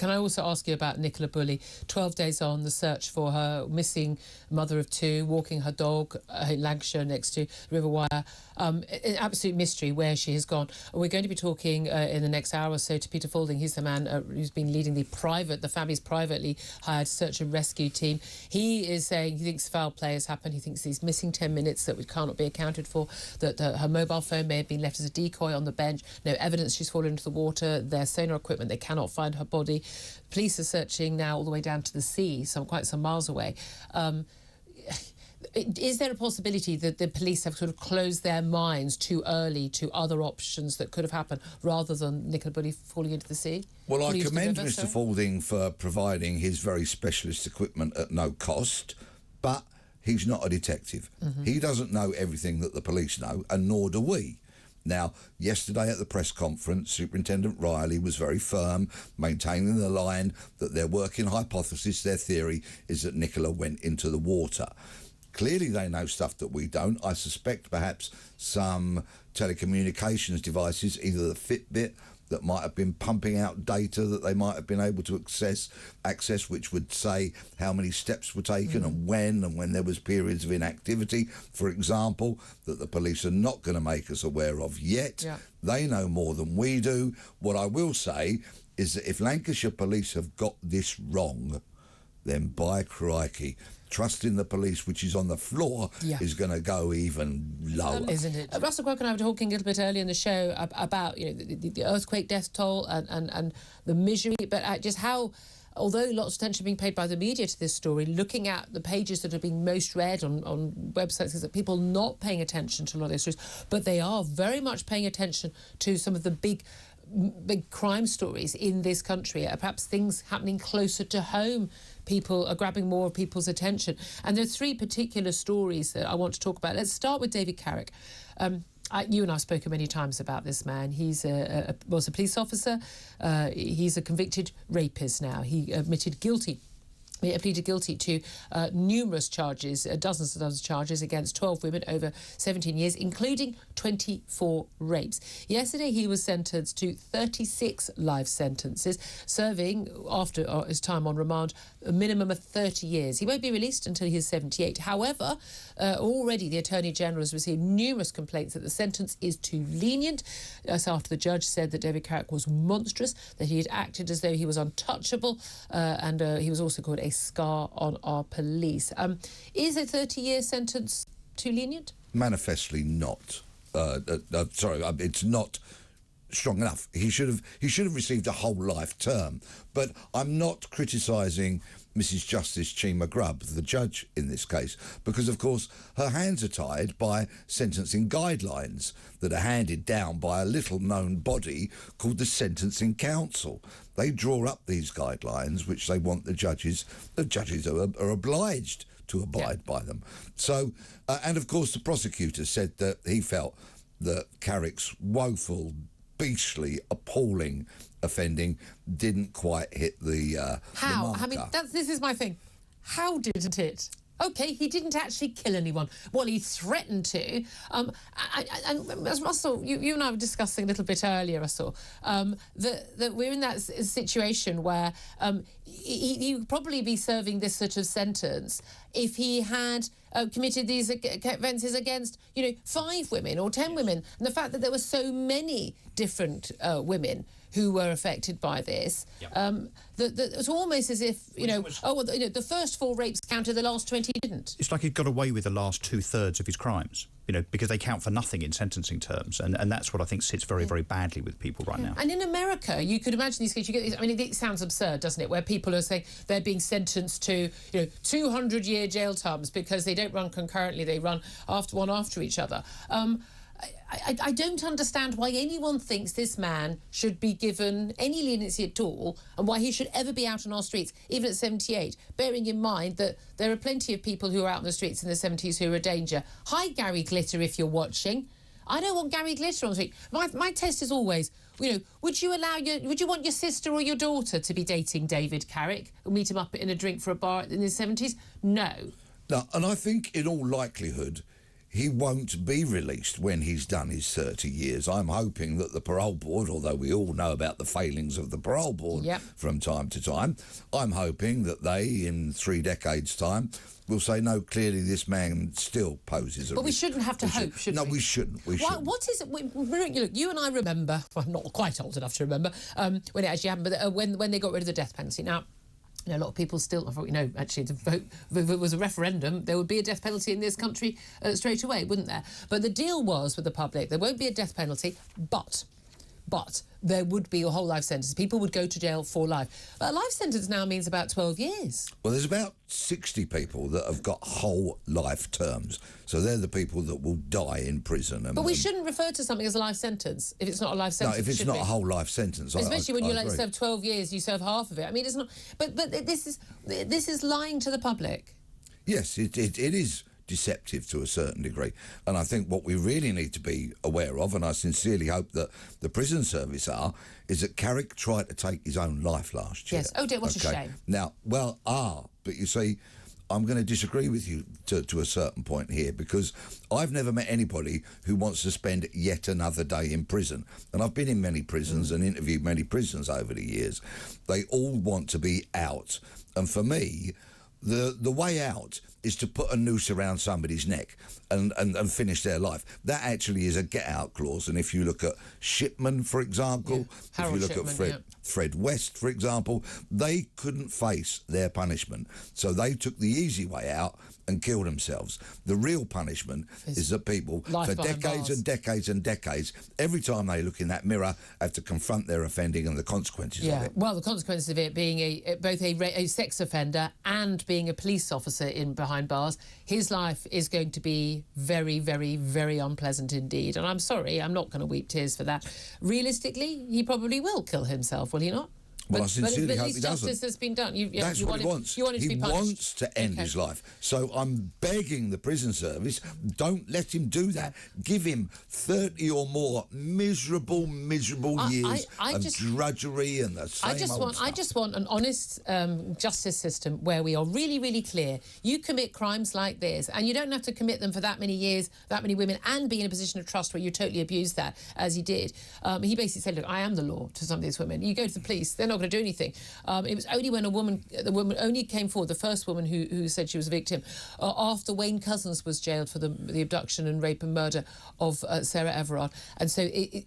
can I also ask you about Nicola Bulley? 12 days on, the search for her missing mother of two, walking her dog in Lancashire next to River Wire. An absolute mystery where she has gone. We're going to be talking in the next hour or so to Peter Faulding. He's the man who's been leading the family's privately hired search and rescue team. He is saying he thinks foul play has happened. He thinks these missing 10 minutes that cannot be accounted for, that her mobile phone may have been left as a decoy on the bench. No evidence she's fallen into the water. Their sonar equipment, they cannot find her body. Police are searching now all the way down to the sea, quite some miles away. Is there a possibility that the police have sort of closed their minds too early to other options that could have happened rather than Nicola Bulley falling into the sea? Well, I commend Mr. Faulding for providing his very specialist equipment at no cost, but he's not a detective. He doesn't know everything that the police know, and nor do we. Now, yesterday at the press conference, Superintendent Riley was very firm, maintaining the line that their working hypothesis, their theory, is that Nicola went into the water. Clearly they know stuff that we don't. I suspect perhaps some telecommunications devices, either the Fitbit that might have been pumping out data that they might have been able to access which would say how many steps were taken and when there was periods of inactivity, for example, that the police are not going to make us aware of yet. Yeah. They know more than we do. What I will say is that if Lancashire police have got this wrong, then by crikey, trust in the police, which is on the floor, is going to go even lower. Isn't it? Russell Croke and I were talking a little bit earlier in the show about the earthquake death toll and the misery, but just how, although lots of attention being paid by the media to this story, looking at the pages that are being most read on websites, is that people not paying attention to a lot of those stories, but they are very much paying attention to some of the big crime stories in this country, perhaps things happening closer to home. People are grabbing more of people's attention. And there are three particular stories that I want to talk about. Let's start with David Carrick. You and I have spoken many times about this man. He's was a police officer. He's a convicted rapist now. He pleaded guilty to numerous charges, dozens of charges against 12 women over 17 years, including 24 rapes. Yesterday, he was sentenced to 36 life sentences, serving, after his time on remand, a minimum of 30 years. He won't be released until he is 78. However, already the Attorney General has received numerous complaints that the sentence is too lenient. That's after the judge said that David Carrick was monstrous, that he had acted as though he was untouchable, and he was also called a scar on our police. Is a 30-year sentence too lenient? Manifestly not. It's not strong enough. He should have received a whole life term. But I'm not criticising Mrs. Justice Chima Grubb, the judge in this case, because of course her hands are tied by sentencing guidelines that are handed down by a little-known body called the Sentencing Council. They draw up these guidelines, which they want the judges are obliged to abide by them. So, and of course the prosecutor said that he felt that Carrick's woeful, beastly, appalling offending didn't quite hit the How? marker. I mean, this is my thing. How didn't it? OK, he didn't actually kill anyone. Well, he threatened to. And as Russell, you and I were discussing a little bit earlier, Russell, that we're in that situation where he would probably be serving this sort of sentence if he had committed these offences against, 5 women or 10 women. And the fact that there were so many different women who were affected by this, that it was almost as if, the first 4 rapes counted, the last 20 didn't. It's like he'd got away with the last 2/3 of his crimes, because they count for nothing in sentencing terms. And that's what I think sits very, very badly with people right now. And in America, you could imagine these cases, it sounds absurd, doesn't it, where people are saying they're being sentenced to, 200-year jail terms because they don't run concurrently, they run one after each other. I don't understand why anyone thinks this man should be given any leniency at all, and why he should ever be out on our streets, even at 78, bearing in mind that there are plenty of people who are out on the streets in their 70s who are a danger. Hi, Gary Glitter, if you're watching. I don't want Gary Glitter on the street. My test is always, would you want your sister or your daughter to be dating David Carrick and meet him up in a drink for a bar in his 70s? No. No, and I think in all likelihood, he won't be released when he's done his 30 years. I'm hoping that the parole board, although we all know about the failings of the parole board from time to time, I'm hoping that they, in 3 decades' time, will say, no, clearly this man still poses a risk. But we shouldn't have to hope, should we? No, we shouldn't. What is it? Look, you and I remember, well, I'm not quite old enough to remember, when it actually happened, but when they got rid of the death penalty. Now, you know, a lot of people still, actually, to vote, if it was a referendum, there would be a death penalty in this country straight away, wouldn't there? But the deal was with the public, there won't be a death penalty, but there would be a whole life sentence. People would go to jail for life. But a life sentence now means about 12 years. Well, there's about 60 people that have got whole life terms. So they're the people that will die in prison. But we shouldn't refer to something as a life sentence if it's not a life sentence. No, if it's not a whole life sentence. Especially when you serve 12 years, you serve half of it. I mean, it's not. But this is lying to the public. Yes, it is deceptive to a certain degree. And I think what we really need to be aware of, and I sincerely hope that the prison service are, is that Carrick tried to take his own life last year. Yes. Oh, dear, what a shame. Now, but you see, I'm going to disagree with you to a certain point here, because I've never met anybody who wants to spend yet another day in prison. And I've been in many prisons and interviewed many prisons over the years. They all want to be out. And for me, the way out is to put a noose around somebody's neck and finish their life. That actually is a get-out clause. And if you look at Shipman, for example, if you look at Fred West, for example, they couldn't face their punishment. So they took the easy way out and killed themselves. The real punishment is that people, for decades and decades and decades, every time they look in that mirror, have to confront their offending and the consequences of it. Well, the consequences of it being both a sex offender and being a police officer behind bars, his life is going to be very, very, very unpleasant indeed. And I'm sorry, I'm not going to weep tears for that. Realistically, he probably will kill himself, will he not? Well, I sincerely hope he doesn't. Justice has been done. That's what he wants. You want him to be punished. He wants to end his life. So I'm begging the prison service, don't let him do that. Give him 30 or more miserable years of drudgery and the same old stuff. I just want an honest justice system where we are really, really clear. You commit crimes like this, and you don't have to commit them for that many years, that many women, and be in a position of trust where you totally abuse that, as he did. He basically said, look, I am the law to some of these women. You go to the police, they're not going to do anything. It was only when the woman only came forward, the first woman who said she was a victim, after Wayne Couzens was jailed for the abduction and rape and murder of Sarah Everard. And so I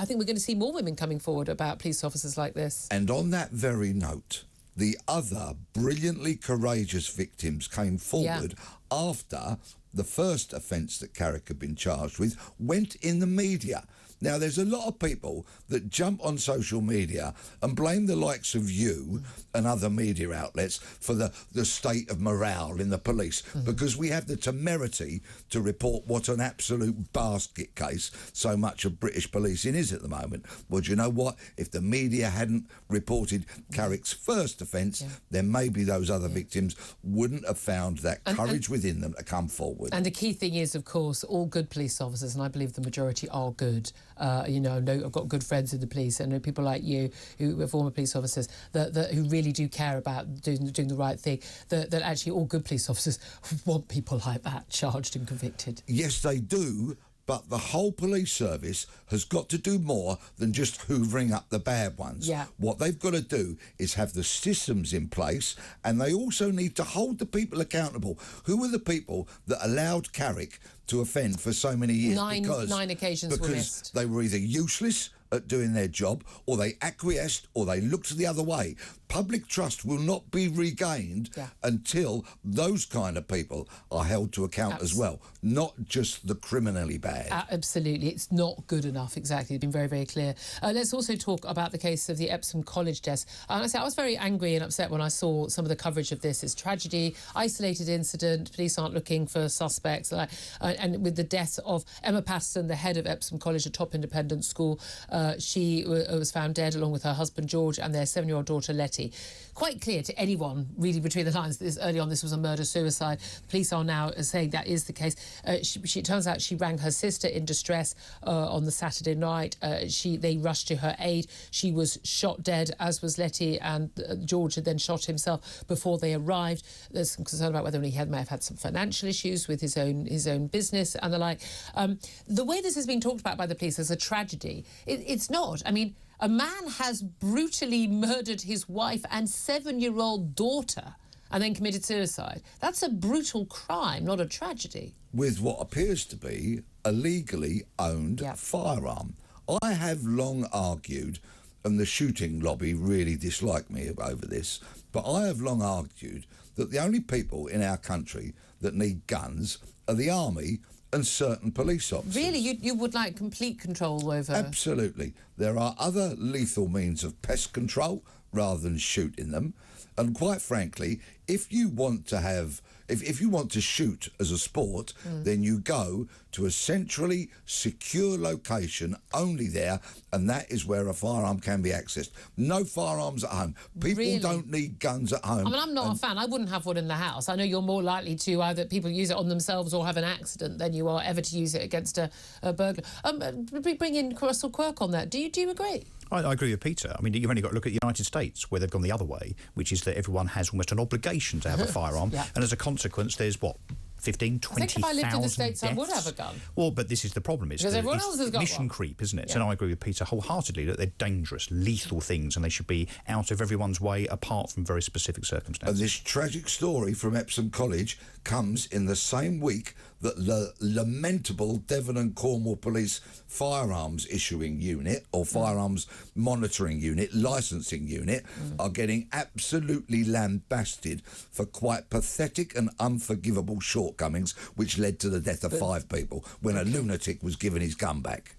think we're going to see more women coming forward about police officers like this. And on that very note, the other brilliantly courageous victims came forward after the first offence that Carrick had been charged with went in the media. Now, there's a lot of people that jump on social media and blame the likes of you and other media outlets for the state of morale in the police because we have the temerity to report what an absolute basket case so much of British policing is at the moment. Well, do you know what? If the media hadn't reported Carrick's first offence, then maybe those other victims wouldn't have found that courage within them to come forward. And the key thing is, of course, all good police officers, and I believe the majority are good. I've got good friends in the police, and people like you who are former police officers who really do care about doing the right thing, that actually all good police officers want people like that charged and convicted. Yes, they do. But the whole police service has got to do more than just hoovering up the bad ones. Yeah. What they've got to do is have the systems in place, and they also need to hold the people accountable. Who are the people that allowed Carrick to offend for so many years? Nine occasions were missed. Because they were either useless at doing their job, or they acquiesced, or they looked the other way. Public trust will not be regained until those kind of people are held to account as well, not just the criminally bad. Absolutely. It's not good enough, exactly. It's been very, very clear. Let's also talk about the case of the Epsom College deaths. I was very angry and upset when I saw some of the coverage of this. It's tragedy, isolated incident, police aren't looking for suspects. And with the death of Emma Patterson, the head of Epsom College, a top independent school, she was found dead along with her husband George and their 7-year-old daughter Letty. tragedy. Quite clear to anyone reading between the lines that early on this was a murder-suicide. Police are now saying that is the case. It turns out she rang her sister in distress on the Saturday night. They rushed to her aid. She was shot dead, as was Letty, and George had then shot himself before they arrived. There's some concern about whether he may have had some financial issues with his own business and the like. The way this has been talked about by the police as a tragedy, it's not. I mean, a man has brutally murdered his wife and 7-year-old daughter and then committed suicide. That's a brutal crime, not a tragedy. With what appears to be a legally owned firearm. I have long argued, and the shooting lobby really dislike me over this, but I have long argued that the only people in our country that need guns are the army and certain police officers. Really? You would like complete control over... Absolutely. There are other lethal means of pest control rather than shooting them. And quite frankly, if you want to have... If you want to shoot as a sport, then you go to a centrally secure location only there, and that is where a firearm can be accessed. No firearms at home. People don't need guns at home. I mean, I'm not a fan. I wouldn't have one in the house. I know you're more likely to either people use it on themselves or have an accident than you are ever to use it against a burglar. Bring in Russell Quirk on that. Do you agree? I agree with Peter. I mean, you've only got to look at the United States, where they've gone the other way, which is that everyone has almost an obligation to have a firearm. And as a consequence, there's, 15, 20,000 I think if I lived in the States, deaths. I would have a gun. Well, but this is the problem. Because everyone else has got mission one. creep, isn't it? Yeah. And I agree with Peter wholeheartedly that they're dangerous, lethal things, and they should be out of everyone's way apart from very specific circumstances. And this tragic story from Epsom College comes in the same week that the lamentable Devon and Cornwall Police firearms issuing unit or firearms monitoring unit, licensing unit, are getting absolutely lambasted for quite pathetic and unforgivable shortcomings which led to the death of 5 people when a lunatic was given his gun back.